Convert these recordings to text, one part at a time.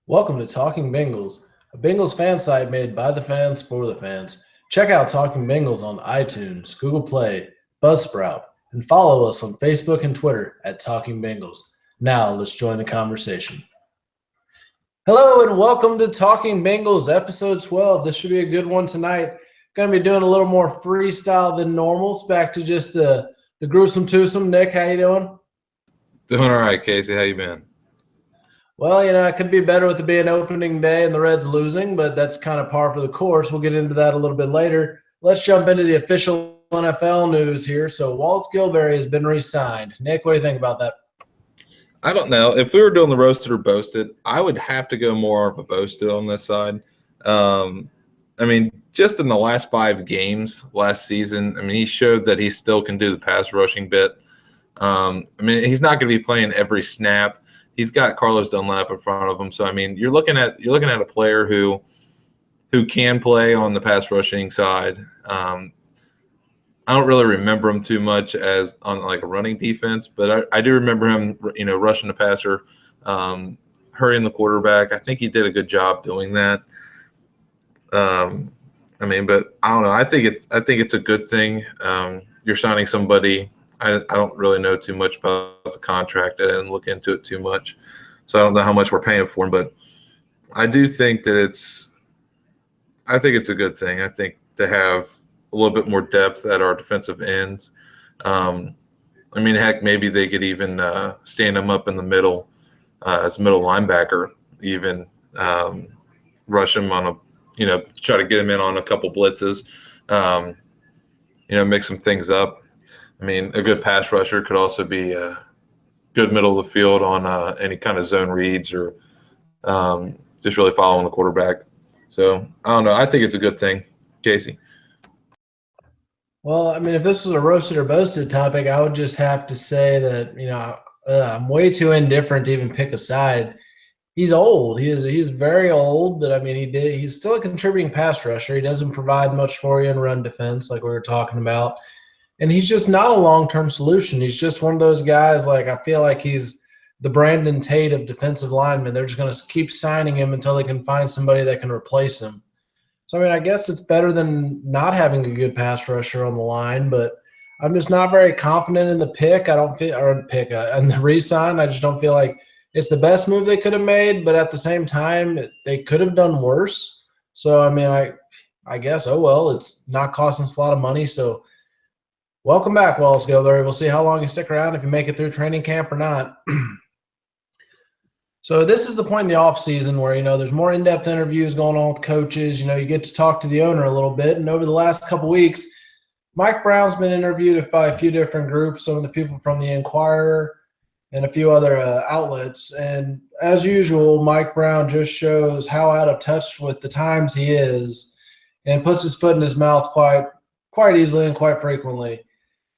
Welcome to Talking Bengals, a Bengals fan site made by the fans for the fans. Check out Talking Bengals on iTunes, Google Play, Buzzsprout, and follow us on Facebook and Twitter at Talking Bengals. Now, let's join the conversation. Hello and welcome to Talking Bengals, episode 12. This should be a good one tonight. Going to be doing a little more freestyle than normal. It's back to just the gruesome twosome. Nick, how you doing? Doing all right, Casey. How you been? Well, it could be better with it being opening day and the Reds losing, but that's kind of par for the course. We'll get into that a little bit later. Let's jump into the official NFL news here. So Wallace Gilberry has been re-signed. Nick, what do you think about that? I don't know. If we were doing the roasted or boasted, I would have to go more of a boasted on this side. Just in the last 5 games last season, he showed that he still can do the pass rushing bit. He's not going to be playing every snap. He's got Carlos Dunlap in front of him, so you're looking at a player who can play on the pass rushing side. I don't really remember him too much as on like a running defense, but I do remember him, rushing the passer, hurrying the quarterback. I think he did a good job doing that. But I don't know. I think it's a good thing. You're signing somebody. I don't really know too much about the contract. I didn't look into it too much, so I don't know how much we're paying for him. But I do think that it's a good thing. I think to have a little bit more depth at our defensive ends. Heck, maybe they could even stand him up in the middle as middle linebacker, even rush him on try to get him in on a couple blitzes, mix some things up. A good pass rusher could also be a good middle of the field on any kind of zone reads or just really following the quarterback. So, I don't know. I think it's a good thing. Casey? Well, if this was a roasted or boasted topic, I would just have to say that, I'm way too indifferent to even pick a side. He's old. He's very old, but he's still a contributing pass rusher. He doesn't provide much for you in run defense like we were talking about. And he's just not a long-term solution. He's just one of those guys, I feel like he's the Brandon Tate of defensive linemen. They're just going to keep signing him until they can find somebody that can replace him. So, I guess it's better than not having a good pass rusher on the line, but I'm just not very confident in the pick. And the re-sign. I just don't feel like it's the best move they could have made, but at the same time, they could have done worse. So, I guess, oh well, it's not costing us a lot of money, so welcome back, Wallace Gilberry. We'll see how long you stick around, if you make it through training camp or not. So this is the point in the offseason where, there's more in-depth interviews going on with coaches. You get to talk to the owner a little bit. And over the last couple weeks, Mike Brown's been interviewed by a few different groups, some of the people from the Inquirer and a few other outlets. And as usual, Mike Brown just shows how out of touch with the times he is and puts his foot in his mouth quite easily and quite frequently.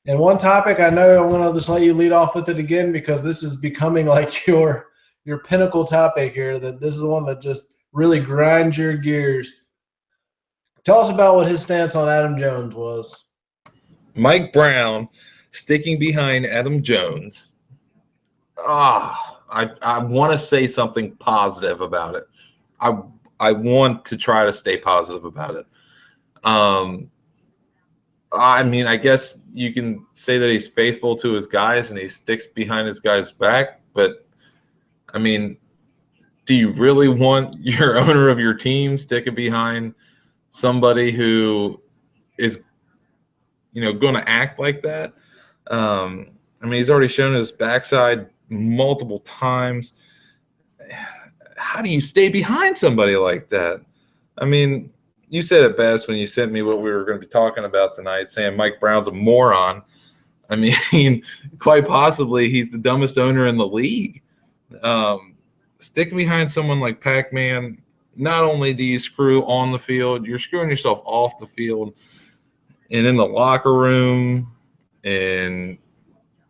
And one topic, I know I'm going to just let you lead off with it again, because this is becoming like your pinnacle topic here, that this is the one that just really grinds your gears. Tell us about what his stance on Adam Jones was. Mike Brown sticking behind Adam Jones. I want to say something positive about it. I want to try to stay positive about it. I guess you can say that he's faithful to his guys and he sticks behind his guys' back, but do you really want your owner of your team sticking behind somebody who is, going to act like that? He's already shown his backside multiple times. How do you stay behind somebody like that? You said it best when you sent me what we were going to be talking about tonight, saying Mike Brown's a moron. Quite possibly he's the dumbest owner in the league. Sticking behind someone like Pac-Man, not only do you screw on the field, you're screwing yourself off the field and in the locker room and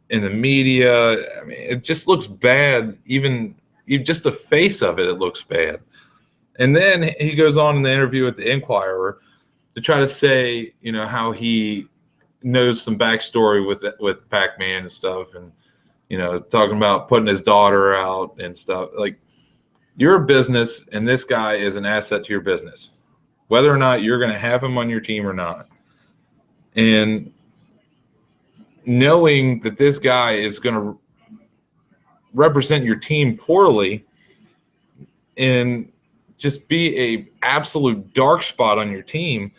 in the media. It just looks bad. Even just the face of it looks bad. And then he goes on in the interview with the Inquirer to try to say, how he knows some backstory with Pac-Man and stuff, and talking about putting his daughter out and stuff. Like, You're a business, and this guy is an asset to your business, whether or not you're going to have him on your team or not. And knowing that this guy is going to represent your team poorly and just be a absolute dark spot on your team,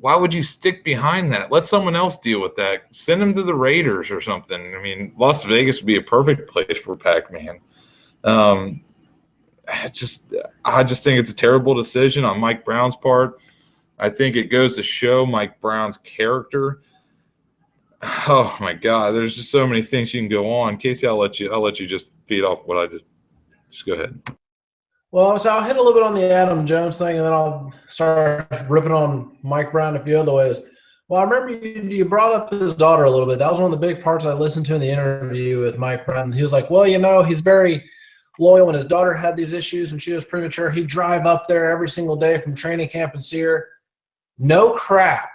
why would you stick behind that? Let someone else deal with that. Send him to the Raiders or something. I mean, Las Vegas would be a perfect place for Pac-Man. I just think it's a terrible decision on Mike Brown's part. I think it goes to show Mike Brown's character. Oh my God, there's just so many things you can go on. Casey, I'll let you just feed off what I just go ahead. Well, so I'll hit a little bit on the Adam Jones thing, and then I'll start ripping on Mike Brown a few other ways. Well, I remember you brought up his daughter a little bit. That was one of the big parts I listened to in the interview with Mike Brown. He was like, well, he's very loyal. When his daughter had these issues when she was premature, he'd drive up there every single day from training camp and see her. No crap.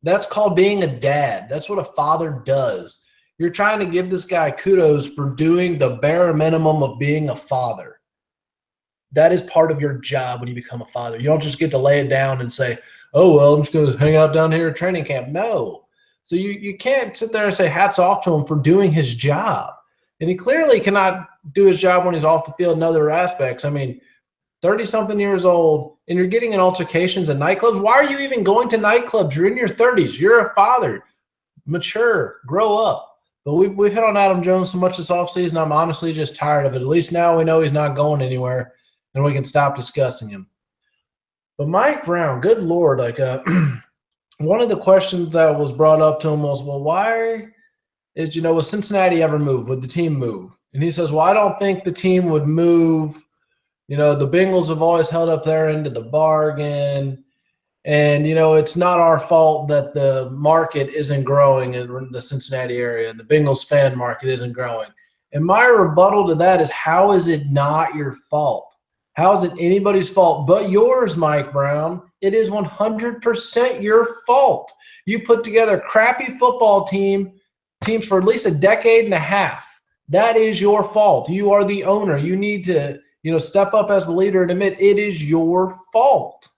That's called being a dad. That's what a father does. You're trying to give this guy kudos for doing the bare minimum of being a father. That is part of your job when you become a father. You don't just get to lay it down and say, oh, well, I'm just going to hang out down here at training camp. No. So you can't sit there and say hats off to him for doing his job. And he clearly cannot do his job when he's off the field in other aspects. I mean, 30-something years old, and you're getting in altercations in nightclubs. Why are you even going to nightclubs? You're in your 30s. You're a father. Mature. Grow up. But we've hit on Adam Jones so much this offseason, I'm honestly just tired of it. At least now we know he's not going anywhere, and we can stop discussing him. But Mike Brown, good Lord, one of the questions that was brought up to him was, well, why would Cincinnati ever move? Would the team move? And he says, well, I don't think the team would move. The Bengals have always held up their end of the bargain. And, it's not our fault that the market isn't growing in the Cincinnati area and the Bengals fan market isn't growing. And my rebuttal to that is, how is it not your fault? How is it anybody's fault but yours, Mike Brown? It is 100% your fault. You put together a crappy football teams for at least a decade and a half. That is your fault. You are the owner. You need to, step up as the leader and admit it is your fault.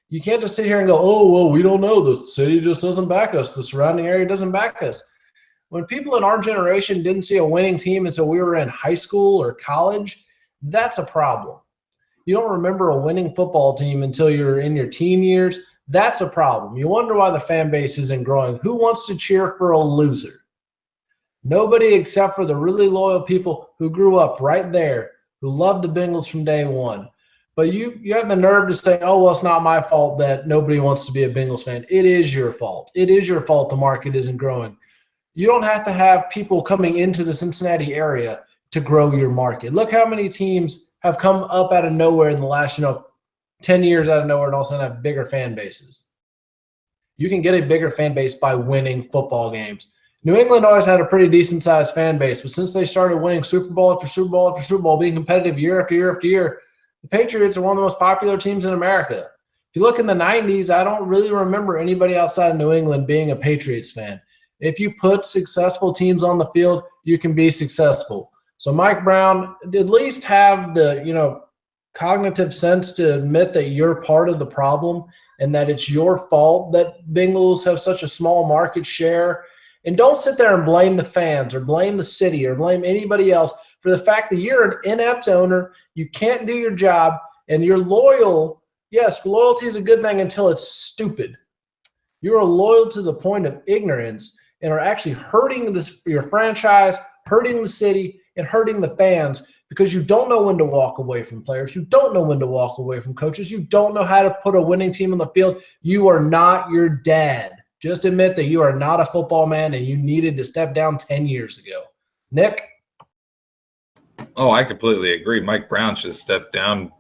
You can't just sit here and go, oh, well, we don't know. The city just doesn't back us. The surrounding area doesn't back us. When people in our generation didn't see a winning team until we were in high school or college, that's a problem. You don't remember a winning football team until you're in your teen years. That's a problem. You wonder why the fan base isn't growing. Who wants to cheer for a loser? Nobody except for the really loyal people who grew up right there, who loved the Bengals from day one. But you have the nerve to say, oh, well, it's not my fault that nobody wants to be a Bengals fan. It is your fault. It is your fault the market isn't growing. You don't have to have people coming into the Cincinnati area to grow your market. Look how many teams have come up out of nowhere in the last, 10 years out of nowhere and all of a sudden have bigger fan bases. You can get a bigger fan base by winning football games. New England always had a pretty decent-sized fan base, but since they started winning Super Bowl after Super Bowl after Super Bowl, being competitive year after year after year, the Patriots are one of the most popular teams in America. If you look in the 90s, I don't really remember anybody outside of New England being a Patriots fan. If you put successful teams on the field, you can be successful. So Mike Brown, at least have the, cognitive sense to admit that you're part of the problem and that it's your fault that Bengals have such a small market share. And don't sit there and blame the fans or blame the city or blame anybody else for the fact that you're an inept owner, you can't do your job, and you're loyal. Yes, loyalty is a good thing until it's stupid. You are loyal to the point of ignorance and are actually hurting your franchise, hurting the city, and hurting the fans because you don't know when to walk away from players. You don't know when to walk away from coaches. You don't know how to put a winning team on the field. You are not your dad. Just admit that you are not a football man and you needed to step down 10 years ago. Nick? Oh, I completely agree. Mike Brown should step down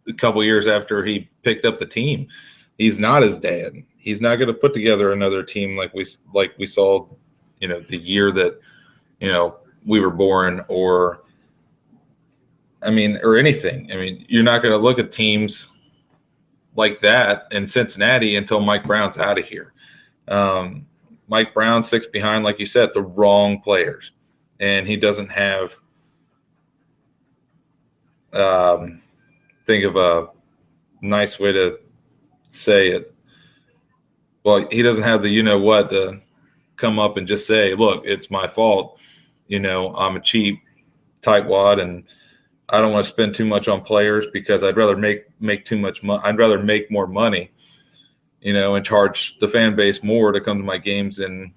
a couple years after he picked up the team. He's not his dad. He's not going to put together another team like we saw, the year that, we were born or anything. You're not going to look at teams like that in Cincinnati until Mike Brown's out of here. Mike Brown sticks behind, like you said, the wrong players, and he doesn't have think of a nice way to say it. Well, he doesn't have the what to come up and just say, look, it's my fault. I'm a cheap tightwad and I don't want to spend too much on players because I'd rather make too much money. I'd rather make more money, and charge the fan base more to come to my games and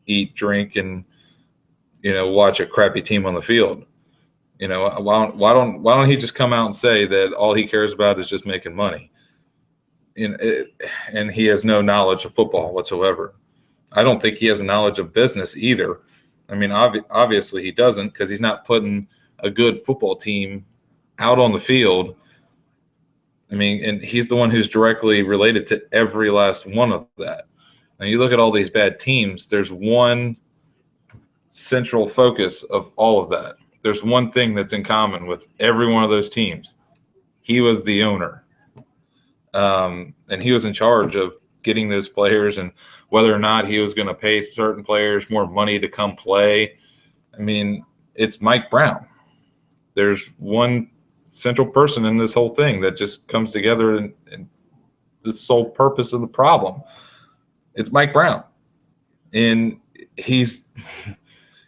eat, drink, and watch a crappy team on the field. Why don't he just come out and say that all he cares about is just making money? And he has no knowledge of football whatsoever. I don't think he has a knowledge of business either. I mean, obviously he doesn't, because he's not putting a good football team out on the field. I mean, and he's the one who's directly related to every last one of that. And you look at all these bad teams, there's one central focus of all of that. There's one thing that's in common with every one of those teams. He was the owner. And he was in charge of getting those players and whether or not he was going to pay certain players more money to come play. I mean, it's Mike Brown. There's one central person in this whole thing that just comes together and the sole purpose of the problem. It's Mike Brown. And he's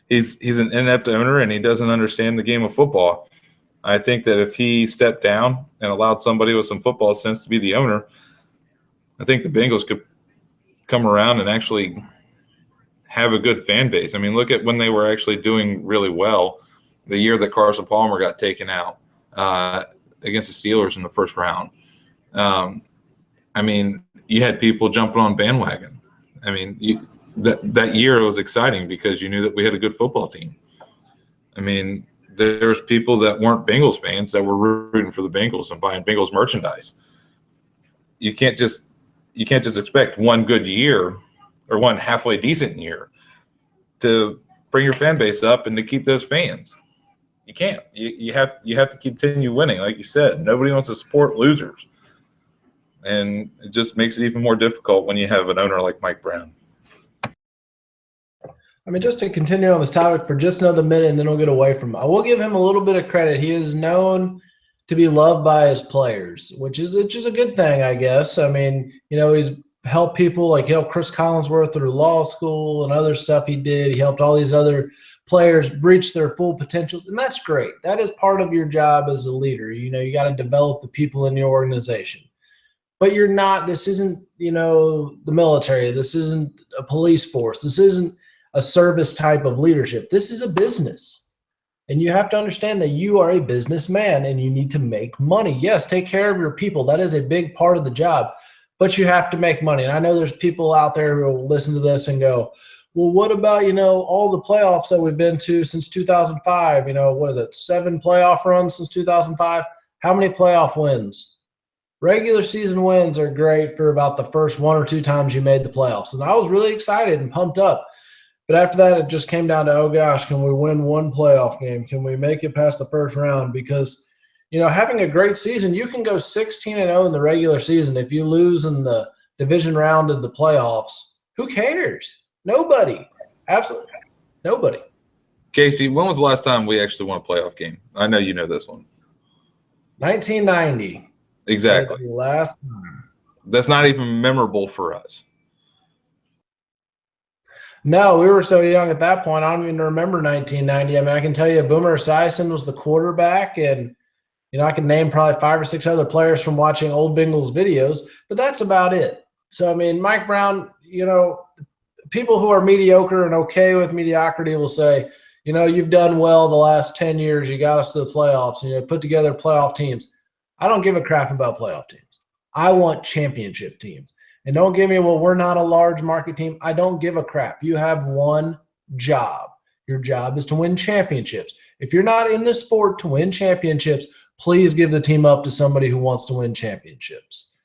an inept owner and he doesn't understand the game of football. I think that if he stepped down and allowed somebody with some football sense to be the owner, I think the Bengals could come around and actually have a good fan base. I mean, look at when they were actually doing really well, the year that Carson Palmer got taken out against the Steelers in the first round. I mean, you had people jumping on bandwagon. I mean, that year it was exciting because you knew that we had a good football team. I mean, there's people that weren't Bengals fans that were rooting for the Bengals and buying Bengals merchandise. You can't just expect one good year or one halfway decent year to bring your fan base up and to keep those fans. You can't. You have to continue winning, like you said. Nobody wants to support losers, and it just makes it even more difficult when you have an owner like Mike Brown. I mean, just to continue on this topic for just another minute, and then we'll get away from it. I will give him a little bit of credit. He is known to be loved by his players, which is a good thing, I guess. I mean, he's helped people like Chris Collinsworth through law school and other stuff he did. He helped all these other players reach their full potentials, and that's great. That is part of your job as a leader. You got to develop the people in your organization. But you're not – this isn't, the military. This isn't a police force. This isn't a service type of leadership. This is a business. And you have to understand that you are a businessman and you need to make money. Yes, take care of your people. That is a big part of the job. But you have to make money. And I know there's people out there who will listen to this and go, well, what about, all the playoffs that we've been to since 2005? What is it, 7 playoff runs since 2005? How many playoff wins? Regular season wins are great for about the first 1 or 2 times you made the playoffs. And I was really excited and pumped up. But after that, it just came down to, oh, gosh, can we win one playoff game? Can we make it past the first round? Because, having a great season, you can go 16-0 in the regular season. If you lose in the division round of the playoffs, who cares? Nobody. Absolutely nobody. Casey, when was the last time we actually won a playoff game? I know you know this one. 1990. Exactly. Last time. That's not even memorable for us. No, we were so young at that point. I don't even remember 1990. I mean, I can tell you Boomer Esiason was the quarterback, and I can name probably 5 or 6 other players from watching old Bengals videos, but that's about it. So, I mean, Mike Brown, people who are mediocre and okay with mediocrity will say, you've done well the last 10 years. You got us to the playoffs, and put together playoff teams. I don't give a crap about playoff teams. I want championship teams. And don't give me, well, we're not a large market team. I don't give a crap. You have one job. Your job is to win championships. If you're not in the sport to win championships, please give the team up to somebody who wants to win championships.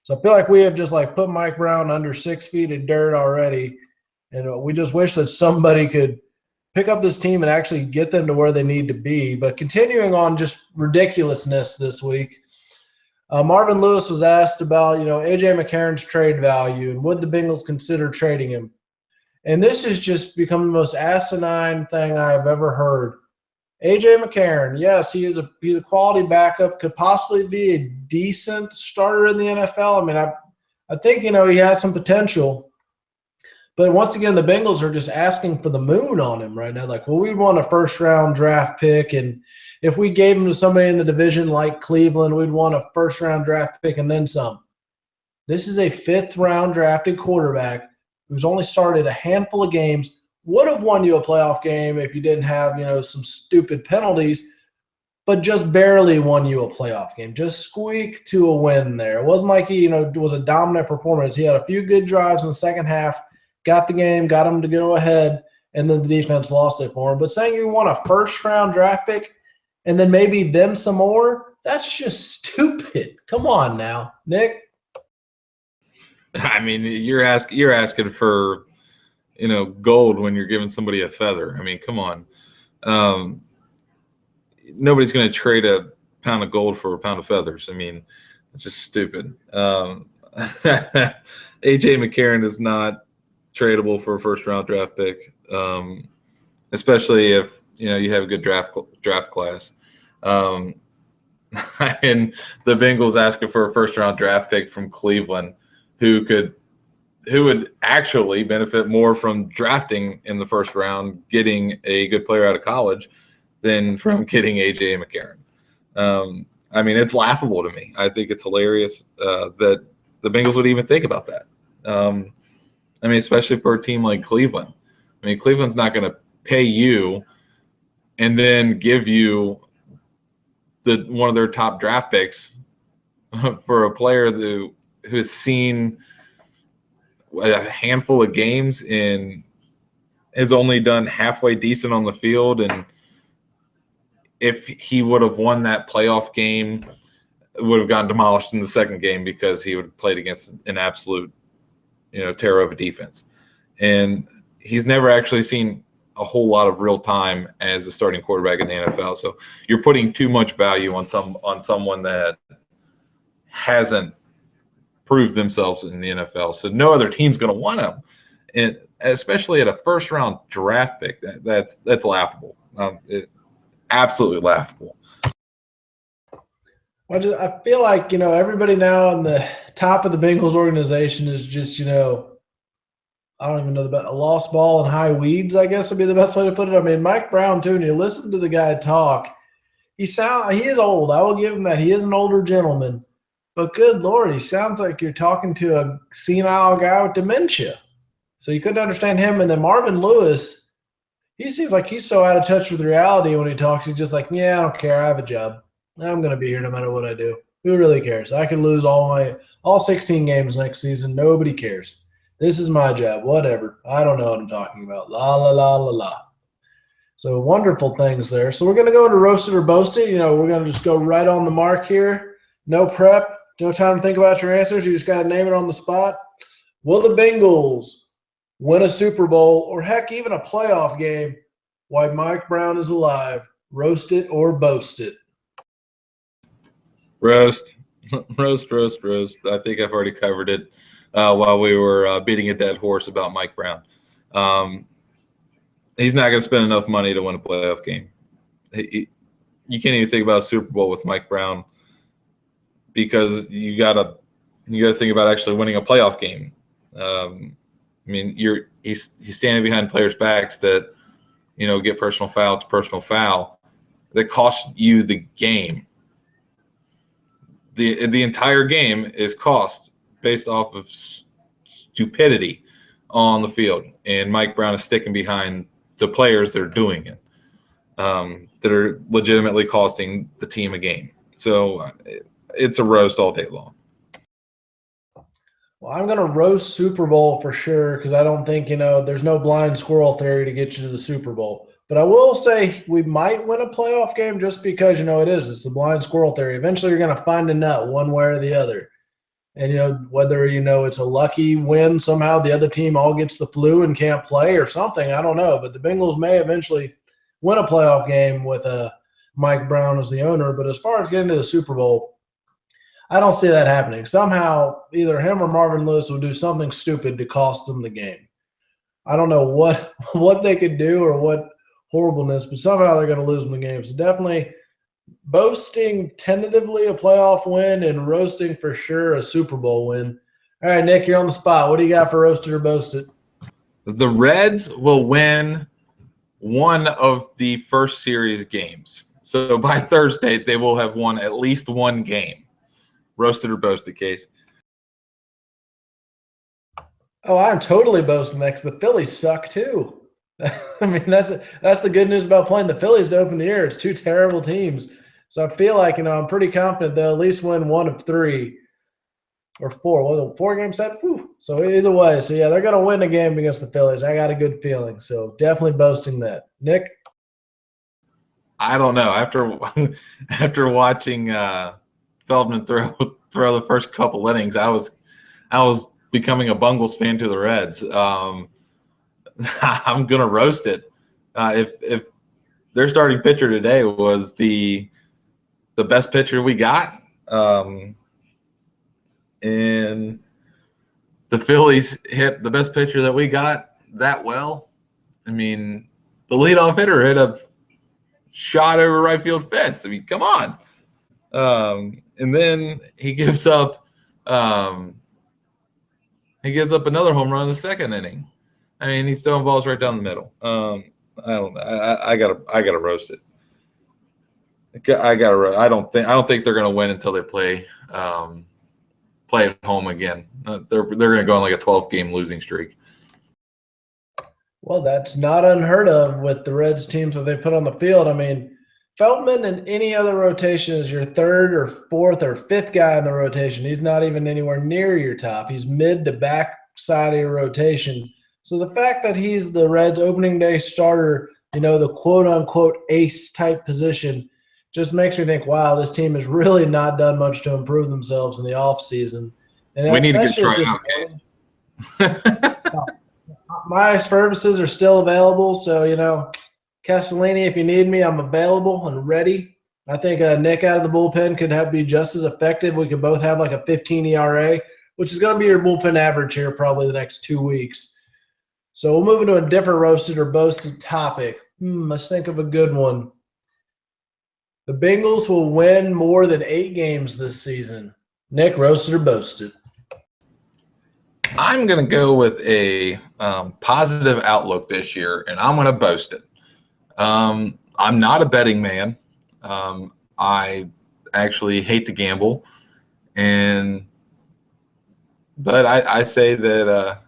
So I feel like we have just put Mike Brown under 6 feet of dirt already. And we just wish that somebody could pick up this team and actually get them to where they need to be. But continuing on just ridiculousness this week, Marvin Lewis was asked about, A.J. McCarron's trade value and would the Bengals consider trading him. And this has just become the most asinine thing I have ever heard. AJ McCarron, yes, he's a quality backup, could possibly be a decent starter in the NFL. I mean, I think he has some potential. But once again, the Bengals are just asking for the moon on him right now. Like, well, we want a first round draft pick, and if we gave him to somebody in the division like Cleveland, we'd want a first round draft pick and then some. This is a fifth round drafted quarterback who's only started a handful of games. Would have won you a playoff game if you didn't have, some stupid penalties, but just barely won you a playoff game. Just squeaked to a win there. It wasn't like he, was a dominant performance. He had a few good drives in the second half, got the game, got him to go ahead, and then the defense lost it for him. But saying you want a first-round draft pick and then maybe then some more, that's just stupid. Come on now, Nick. I mean, you're asking for, gold when you're giving somebody a feather. I mean, come on. Nobody's going to trade a pound of gold for a pound of feathers. I mean, it's just stupid. AJ McCarron is not tradable for a first round draft pick, especially if you have a good draft class. And the Bengals asking for a first round draft pick from Cleveland, who would actually benefit more from drafting in the first round, getting a good player out of college, than from getting AJ McCarron. I mean, it's laughable to me. I think it's hilarious that the Bengals would even think about that. I mean, especially for a team like Cleveland. I mean, Cleveland's not going to pay you and then give you one of their top draft picks for a player who has seen a handful of games and has only done halfway decent on the field. And if he would have won that playoff game, it would have gotten demolished in the second game because he would have played against an absolute, terror of a defense. And he's never actually seen a whole lot of real time as a starting quarterback in the NFL. So you're putting too much value on someone that hasn't proved themselves in the NFL. So no other team's going to want him, and especially at a first round draft pick. That's laughable. Absolutely laughable. I feel like everybody now on the top of the Bengals organization is just I don't even know about a lost ball and high weeds, I guess would be the best way to put it. I mean, Mike Brown too. And you listen to the guy talk. He is old. I will give him that. He is an older gentleman. But good Lord, he sounds like you're talking to a senile guy with dementia. So you couldn't understand him. And then Marvin Lewis, he seems like he's so out of touch with reality when he talks. He's just like, yeah, I don't care. I have a job. I'm going to be here no matter what I do. Who really cares? I can lose all 16 games next season. Nobody cares. This is my job. Whatever. I don't know what I'm talking about. La, la, la, la, la. So wonderful things there. So we're going to go into roasted or boasted. We're going to just go right on the mark here. No prep. No time to think about your answers. You just got to name it on the spot. Will the Bengals win a Super Bowl or heck, even a playoff game while Mike Brown is alive? Roast it or boast it? Roast. Roast. I think I've already covered it while we were beating a dead horse about Mike Brown. He's not going to spend enough money to win a playoff game. You can't even think about a Super Bowl with Mike Brown, because you gotta think about actually winning a playoff game. I mean, he's standing behind players' backs that get personal foul to personal foul that cost you the game. The entire game is cost based off of stupidity on the field, and Mike Brown is sticking behind the players that are doing it, that are legitimately costing the team a game. So it's a roast all day long. Well, I'm going to roast Super Bowl for sure, because I don't think, there's no blind squirrel theory to get you to the Super Bowl. But I will say we might win a playoff game just because, it's the blind squirrel theory. Eventually you're going to find a nut one way or the other. And, whether, it's a lucky win, somehow the other team all gets the flu and can't play or something, I don't know. But the Bengals may eventually win a playoff game with Mike Brown as the owner. But as far as getting to the Super Bowl, I don't see that happening. Somehow, either him or Marvin Lewis will do something stupid to cost them the game. I don't know what they could do or what horribleness, but somehow they're going to lose them the game. So definitely boasting tentatively a playoff win and roasting for sure a Super Bowl win. All right, Nick, you're on the spot. What do you got for roasted or boasted? The Reds will win one of the first series games. So by Thursday, they will have won at least one game. Roasted or boasted, Case? Oh, I'm totally boasting that 'cause the Phillies suck too. I mean, that's the good news about playing the Phillies to open the year. It's two terrible teams. So I feel like, I'm pretty confident they'll at least win one of three or four. Was it 4 game set? Whew. So either way, so yeah, they're going to win a game against the Phillies. I got a good feeling. So definitely boasting that. Nick? I don't know. After watching Feldman throw the first couple innings, I was becoming a Bengals fan to the Reds. I'm gonna roast it. If their starting pitcher today was the best pitcher we got, and the Phillies hit the best pitcher that we got that well, I mean, the leadoff hitter hit a shot over right field fence. I mean, come on. And then he gives up another home run in the second inning. I mean, he's throwing balls right down the middle. I don't know. I gotta roast it. I don't think they're gonna win until they play at home again. They're gonna go on like a 12-game losing streak. Well, that's not unheard of with the Reds teams that they put on the field. I mean, Feldman in any other rotation is your third or fourth or fifth guy in the rotation. He's not even anywhere near your top. He's mid to back side of your rotation. So the fact that he's the Reds opening day starter, the quote unquote ace type position, just makes me think, wow, this team has really not done much to improve themselves in the offseason. And We need to that's get just tryout. my services are still available. So, Castellini, if you need me, I'm available and ready. I think Nick out of the bullpen could be just as effective. We could both have like a 15 ERA, which is going to be your bullpen average here probably the next 2 weeks. So we'll move into a different roasted or boasted topic. Let's think of a good one. The Bengals will win more than 8 games this season. Nick, roasted or boasted? I'm going to go with a positive outlook this year, and I'm going to boast it. I'm not a betting man. I actually hate to gamble, but I say that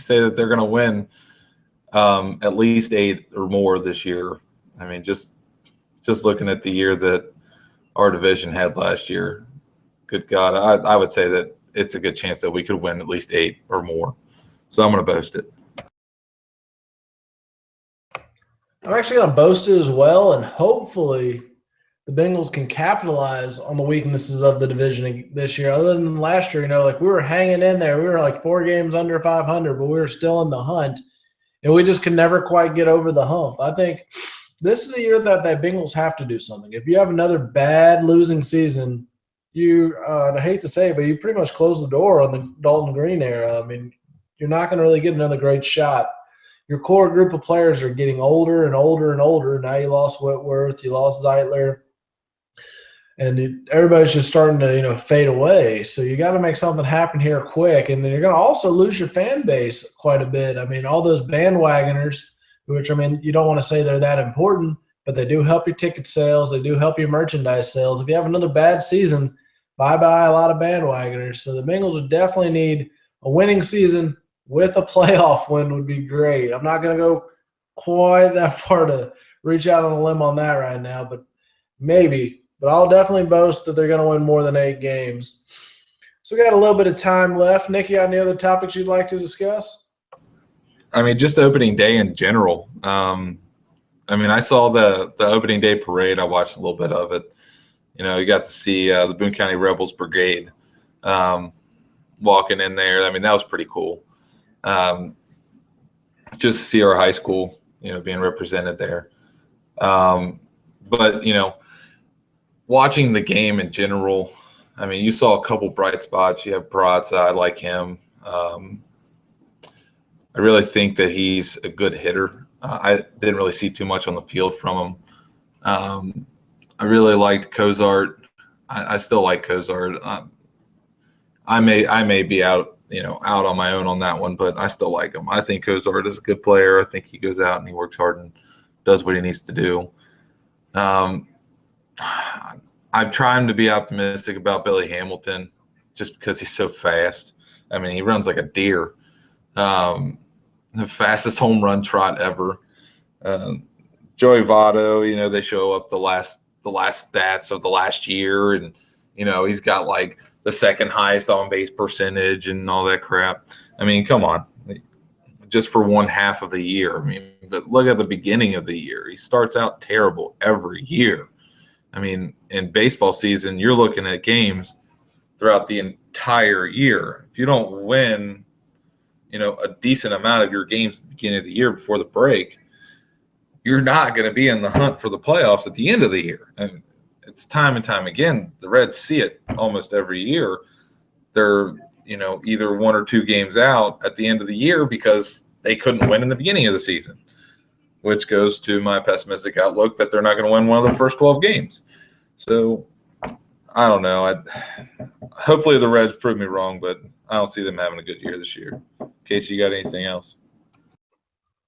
they're going to win at least 8 or more this year. I mean, just looking at the year that our division had last year, good God, I would say that it's a good chance that we could win at least 8 or more. So I'm going to boast it. I'm actually going to boast it as well, and hopefully the Bengals can capitalize on the weaknesses of the division this year. Other than last year, we were hanging in there. We were like 4 games under 500, but we were still in the hunt, and we just could never quite get over the hump. I think this is a year that Bengals have to do something. If you have another bad losing season, I hate to say it, but you pretty much close the door on the Dalton Green era. I mean, you're not going to really get another great shot. Your core group of players are getting older and older and older. Now you lost Whitworth, you lost Zeitler, and everybody's just starting to fade away. So you got to make something happen here quick, and then you're going to also lose your fan base quite a bit. I mean, all those bandwagoners, which you don't want to say they're that important, but they do help your ticket sales. They do help your merchandise sales. If you have another bad season, bye-bye a lot of bandwagoners. So the Bengals would definitely need a winning season with a playoff win would be great. I'm not going to go quite that far to reach out on a limb on that right now, but maybe. But I'll definitely boast that they're going to win more than 8 games. So we got a little bit of time left. Nick, you got any other topics you'd like to discuss? I mean, just opening day in general. I saw the opening day parade. I watched a little bit of it. You got to see the Boone County Rebels Brigade walking in there. I mean, that was pretty cool. Just to see our high school, being represented there. But watching the game in general, I mean, you saw a couple bright spots. You have Bratz. I like him. I really think that he's a good hitter. I didn't really see too much on the field from him. I really liked Cozart. I still like Cozart. I may be out out on my own on that one, but I still like him. I think Cozart is a good player. I think he goes out and he works hard and does what he needs to do. Um, I'm trying to be optimistic about Billy Hamilton just because he's so fast. I mean, he runs like a deer. The fastest home run trot ever. Um, Joey Votto, they show up the last stats of the last year, and he's got like the second highest on base percentage and all that crap. I mean, come on, just for one half of the year. I mean, but look at the beginning of the year. He starts out terrible every year. I mean, in baseball season, you're looking at games throughout the entire year. If you don't win, a decent amount of your games at the beginning of the year before the break, you're not going to be in the hunt for the playoffs at the end of the year. And it's time and time again. The Reds see it almost every year. They're, either one or two games out at the end of the year because they couldn't win in the beginning of the season, which goes to my pessimistic outlook that they're not going to win one of the first 12 games. So I don't know. Hopefully the Reds prove me wrong, but I don't see them having a good year this year. Casey, you got anything else?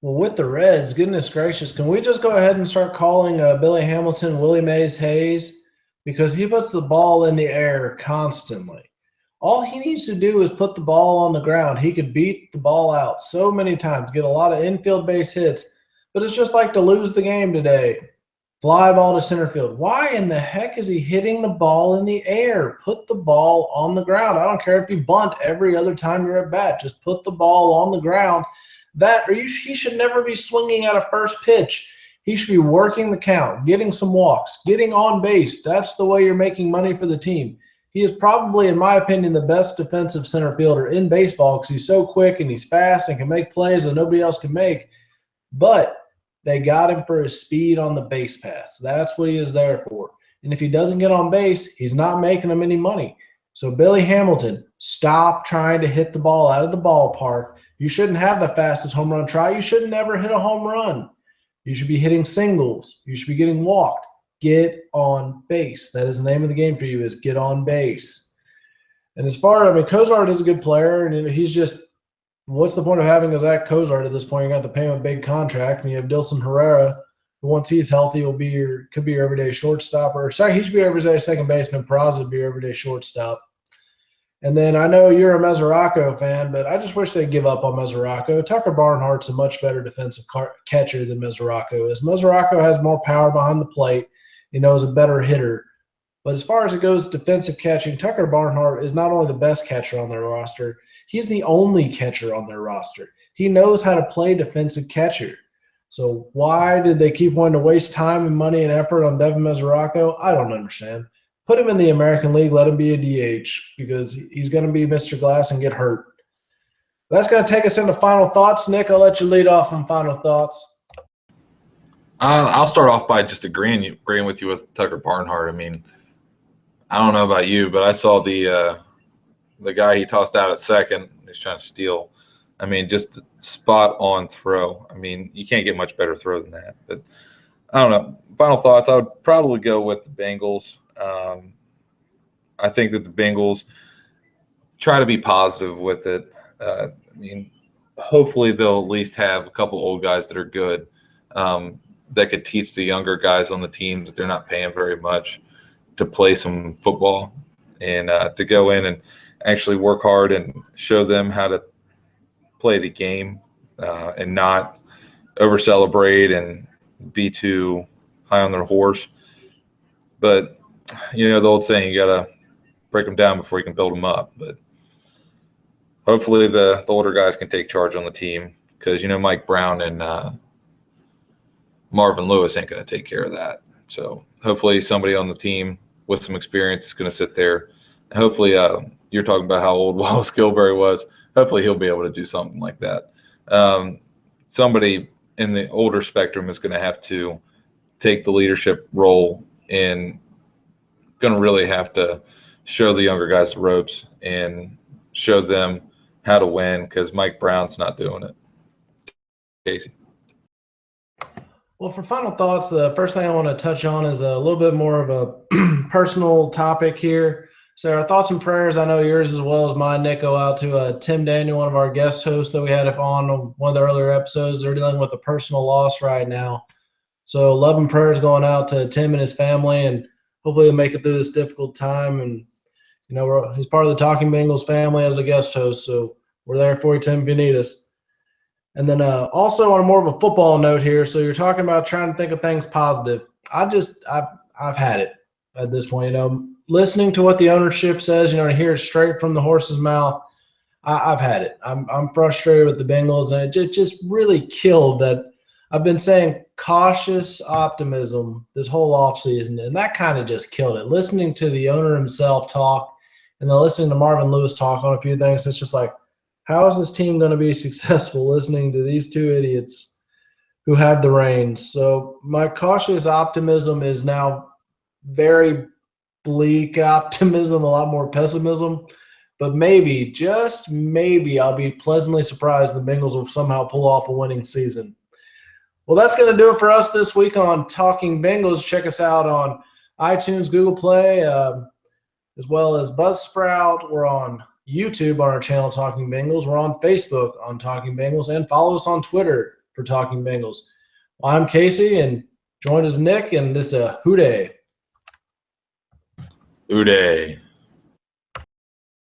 Well, with the Reds, goodness gracious, can we just go ahead and start calling Billy Hamilton Willie Mays Hayes? Because he puts the ball in the air constantly. All he needs to do is put the ball on the ground. He could beat the ball out so many times, get a lot of infield base hits, but it's just like to lose the game today. Fly ball to center field. Why in the heck is he hitting the ball in the air? Put the ball on the ground. I don't care if you bunt every other time you're at bat. Just put the ball on the ground. He should never be swinging at a first pitch. He should be working the count, getting some walks, getting on base. That's the way you're making money for the team. He is probably, in my opinion, the best defensive center fielder in baseball because he's so quick and he's fast and can make plays that nobody else can make. But they got him for his speed on the base pass. That's what he is there for. And if he doesn't get on base, he's not making them any money. So Billy Hamilton, stop trying to hit the ball out of the ballpark. You shouldn't have the fastest home run trot. You should never hit a home run. You should be hitting singles. You should be getting walked. Get on base. That is the name of the game for you, is get on base. And as far, Cozart is a good player, and he's just, what's the point of having a Zach Cozart at this point? You got to pay him a big contract, and you have Dilson Herrera, who once he's healthy could be your everyday shortstop, or he should be your everyday second baseman. Peraza would be your everyday shortstop. And then I know you're a Mesoraco fan, but I just wish they'd give up on Mesoraco. Tucker Barnhart's a much better defensive catcher than Mesoraco is. Mesoraco has more power behind the plate. Is a better hitter. But as far as it goes defensive catching, Tucker Barnhart is not only the best catcher on their roster, he's the only catcher on their roster. He knows how to play defensive catcher. So why did they keep wanting to waste time and money and effort on Devin Mesoraco? I don't understand. Put him in the American League, let him be a DH because he's going to be Mr. Glass and get hurt. That's going to take us into final thoughts. Nick, I'll let you lead off on final thoughts. I'll start off by just agreeing with you with Tucker Barnhart. I mean, I don't know about you, but I saw the guy he tossed out at second. He's trying to steal. I mean, just spot on throw. I mean, you can't get much better throw than that. But I don't know. Final thoughts. I would probably go with the Bengals. I think that the Bengals try to be positive with it. I mean, hopefully they'll at least have a couple old guys that are good that could teach the younger guys on the team that they're not paying very much to play some football and to go in and actually work hard and show them how to play the game and not over celebrate and be too high on their horse. But the old saying, you got to break them down before you can build them up. But hopefully the older guys can take charge on the team because, Mike Brown and Marvin Lewis ain't going to take care of that. So hopefully somebody on the team with some experience is going to sit there. And hopefully you're talking about how old Wallace Gilberry was. Hopefully he'll be able to do something like that. Somebody in the older spectrum is going to have to take the leadership role and going to really have to show the younger guys the ropes and show them how to win because Mike Brown's not doing it. Casey. Well, for final thoughts, the first thing I want to touch on is a little bit more of a personal topic here. So, our thoughts and prayers, I know yours as well as mine, Nick, go out to Tim Daniel, one of our guest hosts that we had up on one of the earlier episodes. They're dealing with a personal loss right now. So, love and prayers going out to Tim and his family, and hopefully they'll make it through this difficult time. And, he's part of the Talking Bengals family as a guest host. So, we're there for you, Tim, if you need us. And then also on a more of a football note here, so you're talking about trying to think of things positive. I've had it at this point. Listening to what the ownership says, to hear it straight from the horse's mouth. I've had it. I'm frustrated with the Bengals, and it just really killed that. I've been saying cautious optimism this whole offseason, and that kind of just killed it. Listening to the owner himself talk, and then listening to Marvin Lewis talk on a few things, it's just like, how is this team going to be successful listening to these two idiots who have the reins? So my cautious optimism is now very bleak optimism, a lot more pessimism. But maybe, just maybe, I'll be pleasantly surprised the Bengals will somehow pull off a winning season. Well, that's going to do it for us this week on Talking Bengals. Check us out on iTunes, Google Play, as well as Buzzsprout. We're on YouTube on our channel Talking Bengals. We're on Facebook on Talking Bengals, and follow us on Twitter for Talking Bengals. Well, I'm Casey, and joined as Nick, and this is a Hoo Day. Uday.